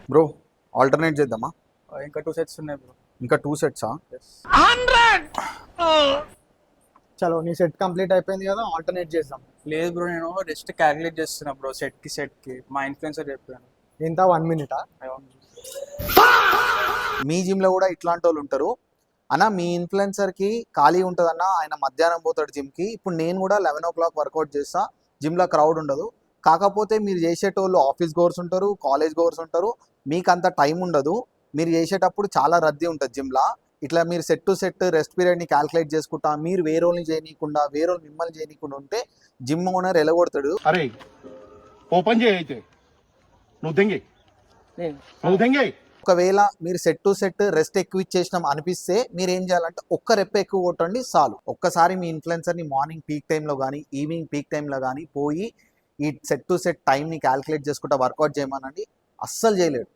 Bro alternate చేద్దామా? ఇంకా 2 sets ఉన్నాయి బ్రో. ఇంకా 2 సెట్సా? చలో నీ సెట్ కంప్లీట్ అయిపోయింది కదా, ఆల్టర్నేట్ చేద్దాం. లేదు బ్రో, నేను జస్ట్ క్యాలిక్యులేట్ చేస్తున్నా బ్రో. సెట్ కి మా ఇన్ఫ్లుయెన్సర్ చెప్పాను. ఎంత 1 మినిటా? మీ జిమ్లో కూడా ఇట్లాంటి వాళ్ళు ఉంటారు అన్న. మీ ఇన్ఫ్లుయెన్సర్కి ఖాళీ ఉంటుందన్న, ఆయన మధ్యాహ్నం పోతాడు జిమ్కి. ఇప్పుడు నేను కూడా 11 o'clock వర్కౌట్ చేస్తా, జిమ్లో క్రౌడ్ ఉండదు. కాకపోతే మీరు చేసేటోళ్ళు ఆఫీస్ గోర్స్ ఉంటారు, కాలేజ్ గోర్స్ ఉంటారు, మీకు అంత టైం ఉండదు. మీరు చేసేటప్పుడు చాలా రద్దీ ఉంటుంది జిమ్లో. ఇట్లా మీరు సెట్ టు సెట్ రెస్ట్ పీరియడ్ని క్యాల్కులేట్ చేసుకుంటా, మీరు వేరే వాళ్ళని చేయనీయకుండా, వేరే వాళ్ళు మిమ్మల్ని చేయనీయకుండా ఉంటే జిమ్ ఓనర్ ఎలగొడతాడు. అరే ఓపెన్ చేయి, అయితే నువ్వు దెంగే. ఒకవేళ మీరు సెట్ టు సెట్ రెస్ట్ ఎక్కువ ఇచ్చేసినాం అనిపిస్తే మీరు ఏం చేయాలంటే ఒక్క రెప్ప ఎక్కువ కొట్టండి చాలు. ఒక్కసారి మీ ఇన్ఫ్లుయెన్సర్ని మార్నింగ్ పీక్ టైంలో కానీ ఈవినింగ్ పీక్ టైంలో కానీ పోయి ఈ సెట్ టు సెట్ టైంని క్యాల్కులేట్ చేసుకుంటా వర్కౌట్ చేయమనండి, అస్సలు చేయలేడు.